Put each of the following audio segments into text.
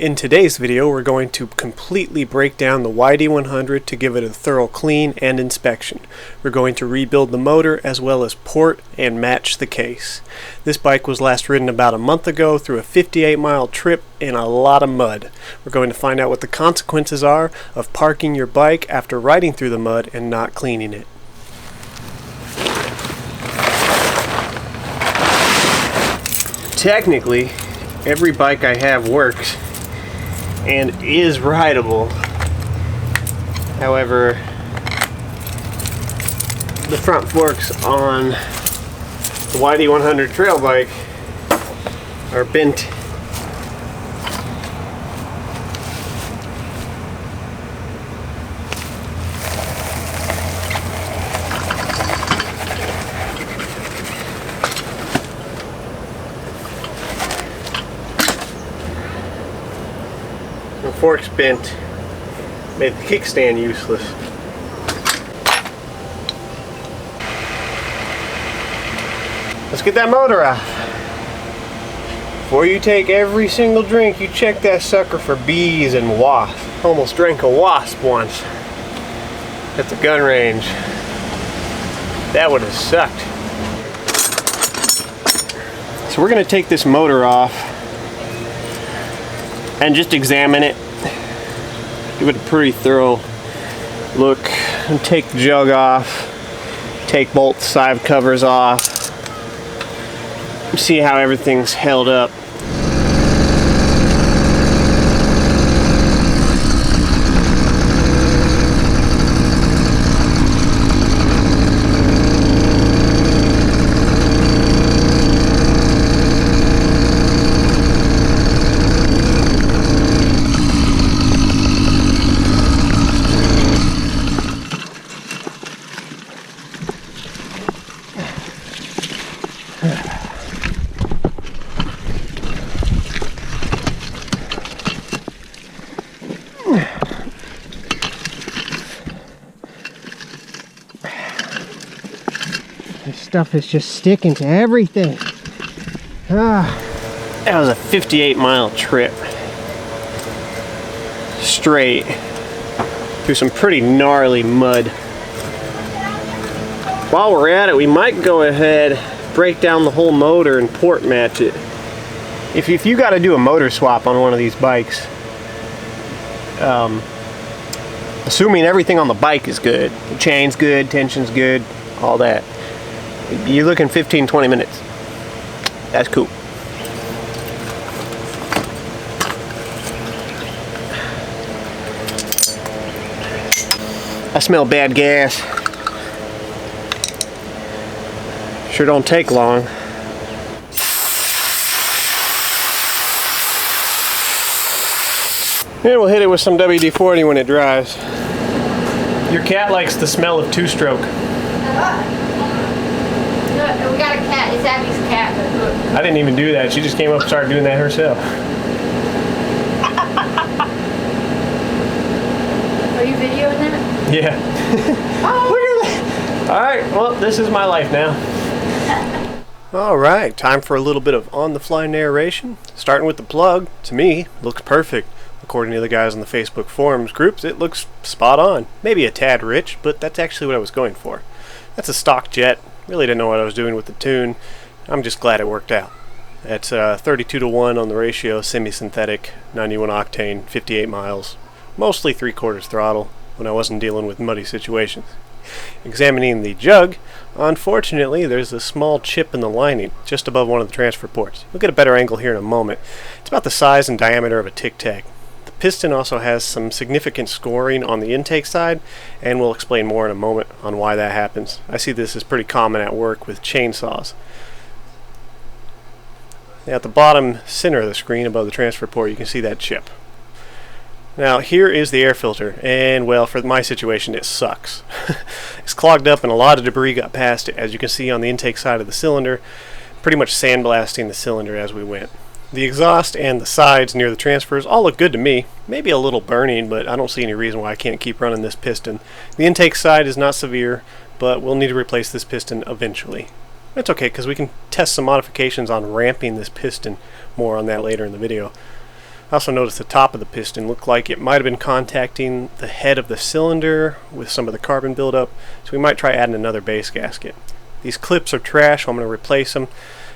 In today's video, we're going to completely break down the YD100 to give it a thorough clean and inspection. We're going to rebuild the motor as well as port and match the case. This bike was last ridden about a month ago through a 58-mile trip in a lot of mud. We're going to find out what the consequences are of parking your bike after riding through the mud and not cleaning it. Technically, every bike I have works and is rideable. However, the front forks on the YD100 trail bike are bent. The forks bent, made the kickstand useless. Let's get that motor off. Before you take every single drink, you check that sucker for bees and wasps. Almost drank a wasp once at the gun range. That would have sucked. So we're going to take this motor off and just examine it, give it a pretty thorough look, and take the jug off, take both side covers off, see how everything's held up. This stuff is just sticking to everything. That was a 58-mile trip. Straight through some pretty gnarly mud. While we're at it, we might go ahead, break down the whole motor and port match it. If you got to do a motor swap on one of these bikes, assuming everything on the bike is good, the chain's good, tension's good, all that, you're looking 15-20 minutes. That's cool. I smell bad gas. Sure don't take long. And we'll hit it with some WD-40 when it dries. Your cat likes the smell of two-stroke. We got a cat. It's Abby's cat. I didn't even do that. She just came up and started doing that herself. Are you videoing that? Yeah. Oh. Look at that. Alright, well, this is my life now. Alright, time for a little bit of on-the-fly narration. Starting with the plug, to me, looks perfect. According to the guys on the Facebook forums groups, it looks spot on. Maybe a tad rich, but that's actually what I was going for. That's a stock jet. Really didn't know what I was doing with the tune. I'm just glad it worked out. It's 32-to-1 on the ratio, semi-synthetic, 91 octane, 58 miles. Mostly 3/4 throttle when I wasn't dealing with muddy situations. Examining the jug, unfortunately there's a small chip in the lining just above one of the transfer ports. We'll get a better angle here in a moment. It's about the size and diameter of a Tic Tac. The piston also has some significant scoring on the intake side, and we'll explain more in a moment on why that happens. I see this as pretty common at work with chainsaws. Now at the bottom center of the screen above the transfer port you can see that chip. Now here is the air filter, and well, for my situation it sucks. It's clogged up and a lot of debris got past it, as you can see on the intake side of the cylinder, pretty much sandblasting the cylinder as we went. The exhaust and the sides near the transfers all look good to me. Maybe a little burning, but I don't see any reason why I can't keep running this piston. The intake side is not severe, but we'll need to replace this piston eventually. That's okay, because we can test some modifications on ramping this piston. More on that later in the video. I also noticed the top of the piston looked like it might have been contacting the head of the cylinder with some of the carbon buildup, so we might try adding another base gasket. These clips are trash, so I'm going to replace them.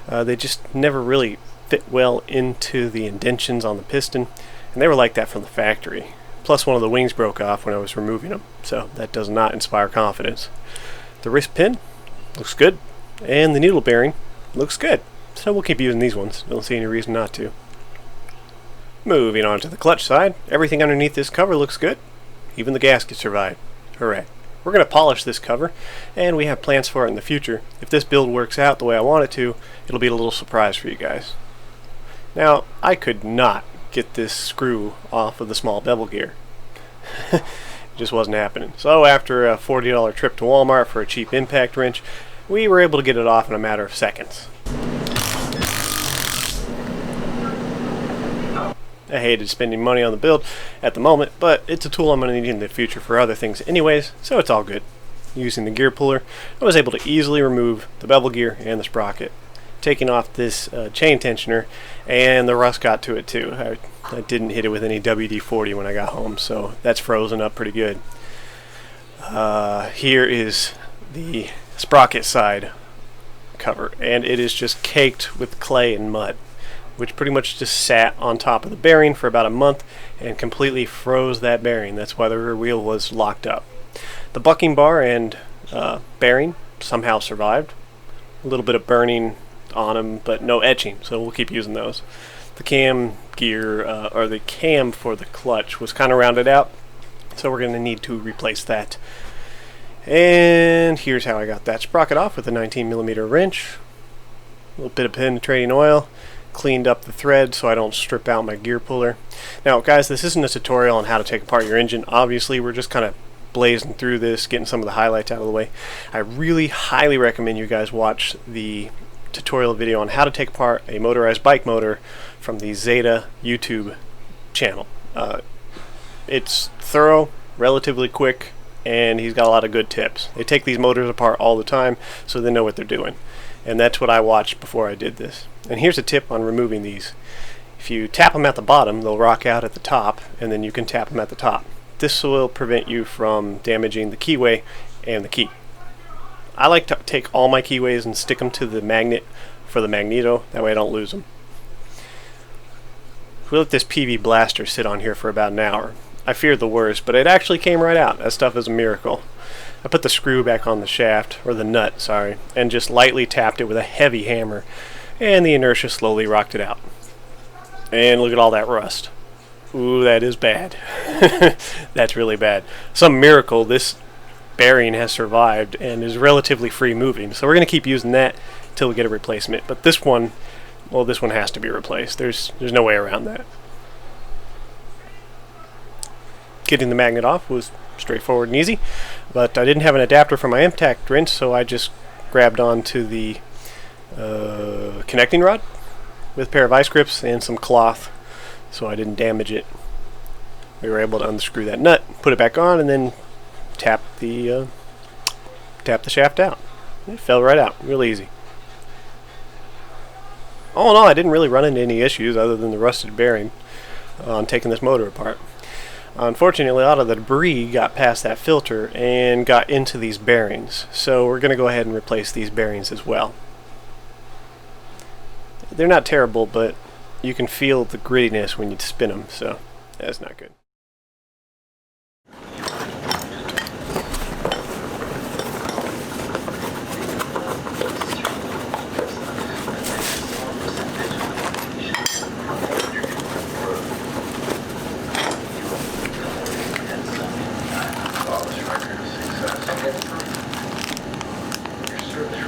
They just never really fit well into the indentions on the piston, and they were like that from the factory. Plus one of the wings broke off when I was removing them, so that does not inspire confidence. The wrist pin looks good, and the needle bearing looks good, so we'll keep using these ones. Don't see any reason not to. Moving on to the clutch side, everything underneath this cover looks good. Even the gasket survived. Hooray. We're going to polish this cover, and we have plans for it in the future. If this build works out the way I want it to, it'll be a little surprise for you guys. Now, I could not get this screw off of the small bevel gear. It just wasn't happening. So after a $40 trip to Walmart for a cheap impact wrench, we were able to get it off in a matter of seconds. I hated spending money on the build at the moment, but it's a tool I'm going to need in the future for other things anyways, so it's all good. Using the gear puller, I was able to easily remove the bevel gear and the sprocket, taking off this chain tensioner, and the rust got to it too. I didn't hit it with any WD-40 when I got home, so that's frozen up pretty good. Here is the sprocket side cover, and it is just caked with clay and mud, which pretty much just sat on top of the bearing for about a month and completely froze that bearing. That's why the rear wheel was locked up. The bucking bar and bearing somehow survived. A little bit of burning on them, but no etching, so we'll keep using those. The cam gear, or the cam for the clutch, was kind of rounded out, so we're going to need to replace that. And here's how I got that sprocket off with a 19mm wrench. A little bit of penetrating oil. Cleaned up the thread so I don't strip out my gear puller. Now guys, this isn't a tutorial on how to take apart your engine. Obviously we're just kind of blazing through this, getting some of the highlights out of the way. I really highly recommend you guys watch the tutorial video on how to take apart a motorized bike motor from the Zeta YouTube channel. It's thorough, relatively quick, and he's got a lot of good tips. They take these motors apart all the time, so they know what they're doing. And that's what I watched before I did this. And here's a tip on removing these. If you tap them at the bottom, they'll rock out at the top, and then you can tap them at the top. This will prevent you from damaging the keyway and the key. I like to take all my keyways and stick them to the magnet for the magneto, that way I don't lose them. We let this PV blaster sit on here for about an hour. I feared the worst, but it actually came right out. That stuff is a miracle. I put the screw back on the shaft, or the nut, sorry, and just lightly tapped it with a heavy hammer, and the inertia slowly rocked it out. And look at all that rust. Ooh, that is bad. That's really bad. Some miracle this bearing has survived and is relatively free moving, so we're going to keep using that until we get a replacement. But this one, well, this one has to be replaced. There's no way around that. Getting the magnet off was straightforward and easy, but I didn't have an adapter for my impact wrench, so I just grabbed onto the connecting rod with a pair of vice grips and some cloth so I didn't damage it. We were able to unscrew that nut, put it back on, and then tap the shaft out. It fell right out, real easy. All in all, I didn't really run into any issues other than the rusted bearing on taking this motor apart. Unfortunately, a lot of the debris got past that filter and got into these bearings, so we're going to go ahead and replace these bearings as well. They're not terrible, but you can feel the grittiness when you spin them, so that's not good.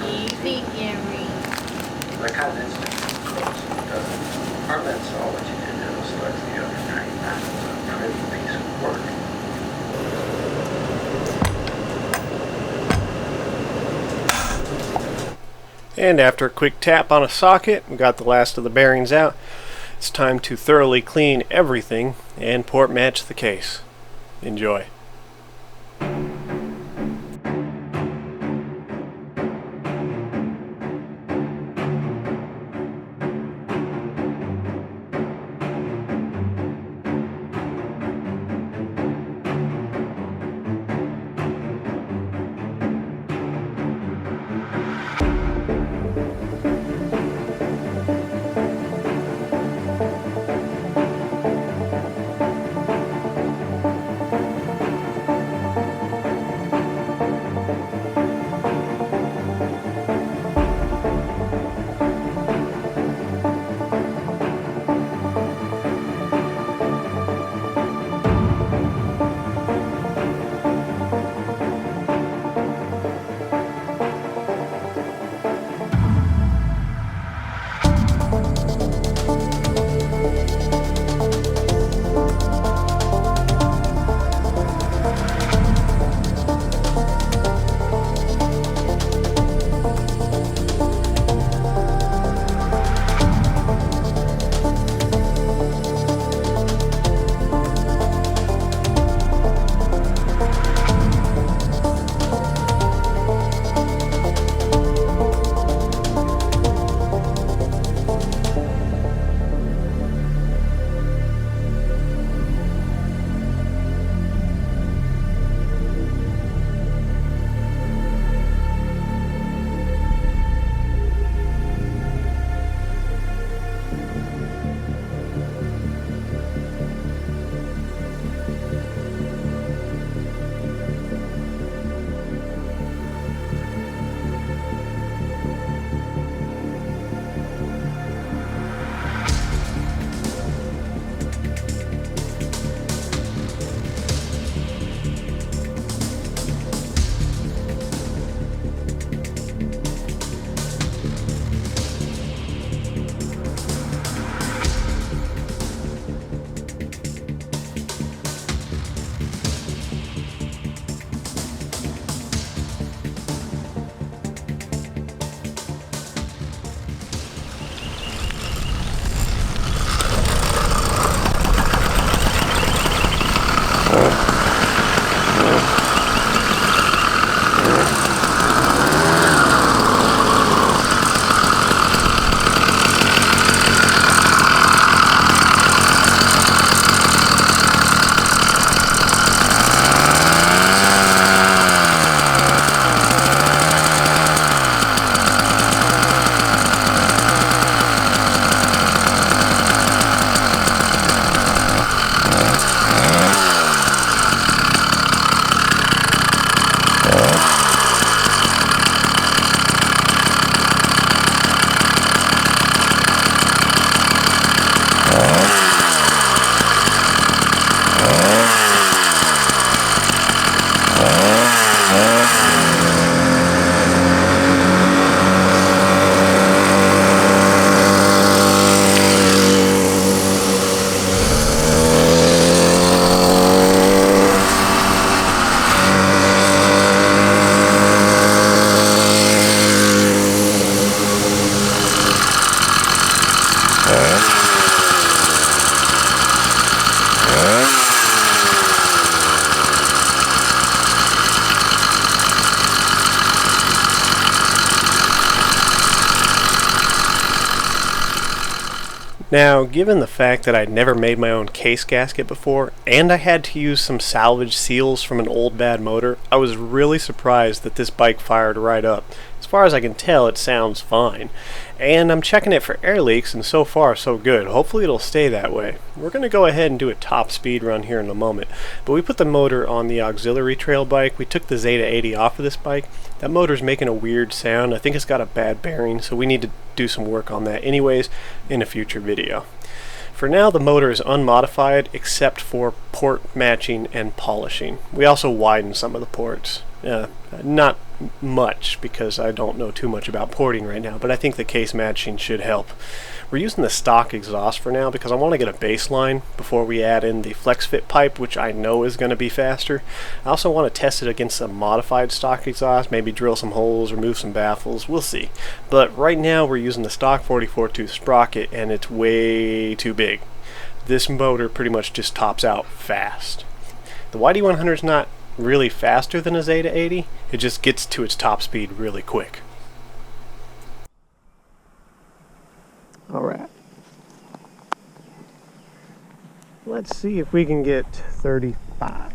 Easy, Jerry. Like how this that's all what you did to select the other train. That's a pretty piece of work. And after a quick tap on a socket, we got the last of the bearings out. It's time to thoroughly clean everything and port match the case. Enjoy. Now, given the fact that I'd never made my own case gasket before, and I had to use some salvage seals from an old bad motor, I was really surprised that this bike fired right up. As far as I can tell, it sounds fine. And I'm checking it for air leaks, and so far so good. Hopefully it'll stay that way. We're going to go ahead and do a top speed run here in a moment. But we put the motor on the auxiliary trail bike. We took the Zeta 80 off of this bike. That motor's making a weird sound. I think it's got a bad bearing, so we need to do some work on that anyways in a future video. For now, the motor is unmodified except for port matching and polishing. We also widened some of the ports. Not much, because I don't know too much about porting right now, but I think the case matching should help. We're using the stock exhaust for now because I want to get a baseline before we add in the flex fit pipe, which I know is going to be faster. I also want to test it against a modified stock exhaust, maybe drill some holes, remove some baffles, we'll see. But right now we're using the stock 44 tooth sprocket, and it's way too big. This motor pretty much just tops out fast. The YD100 is not really faster than a Zeta 80, it just gets to its top speed really quick. Alright. Let's see if we can get 35.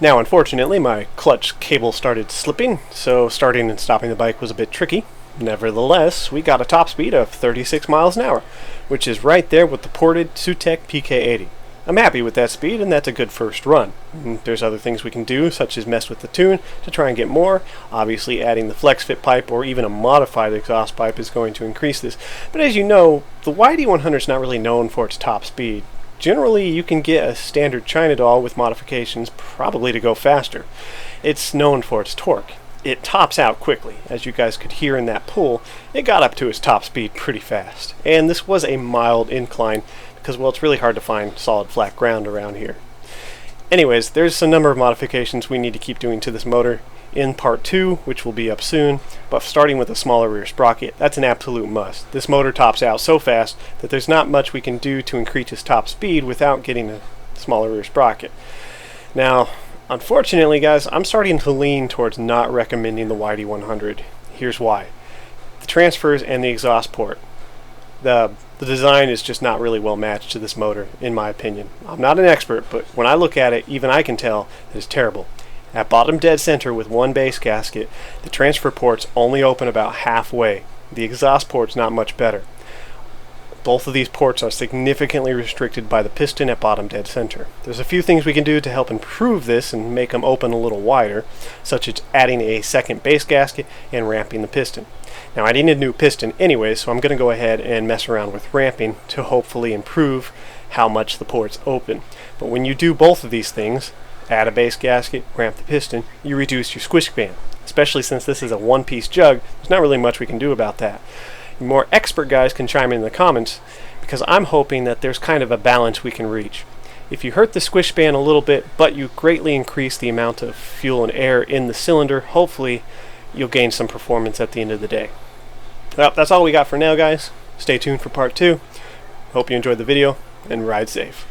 Now, unfortunately, my clutch cable started slipping, so starting and stopping the bike was a bit tricky. Nevertheless, we got a top speed of 36 miles an hour, which is right there with the ported Sutek PK80. I'm happy with that speed, and that's a good first run. There's other things we can do, such as mess with the tune to try and get more. Obviously, adding the flex fit pipe or even a modified exhaust pipe is going to increase this. But as you know, the YD100 is not really known for its top speed. Generally, you can get a standard China doll with modifications probably to go faster. It's known for its torque. It tops out quickly. As you guys could hear in that pull, it got up to its top speed pretty fast. And this was a mild incline because, well, it's really hard to find solid flat ground around here. Anyways, there's a number of modifications we need to keep doing to this motor in part 2, which will be up soon, but starting with a smaller rear sprocket, that's an absolute must. This motor tops out so fast that there's not much we can do to increase its top speed without getting a smaller rear sprocket. Now, unfortunately, guys, I'm starting to lean towards not recommending the YD100. Here's why. The transfers and the exhaust port. The design is just not really well matched to this motor, in my opinion. I'm not an expert, but when I look at it, even I can tell that it's terrible. At bottom dead center with one base gasket, the transfer ports only open about halfway. The exhaust port's not much better. Both of these ports are significantly restricted by the piston at bottom dead center. There's a few things we can do to help improve this and make them open a little wider, such as adding a second base gasket and ramping the piston. Now, I need a new piston anyway, so I'm going to go ahead and mess around with ramping to hopefully improve how much the ports open. But when you do both of these things, add a base gasket, ramp the piston, you reduce your squish band. Especially since this is a one-piece jug, there's not really much we can do about that. More expert guys can chime in the comments, because I'm hoping that there's kind of a balance we can reach. If you hurt the squish band a little bit, but you greatly increase the amount of fuel and air in the cylinder, hopefully you'll gain some performance at the end of the day. Well, that's all we got for now, guys. Stay tuned for part 2. Hope you enjoyed the video, and ride safe.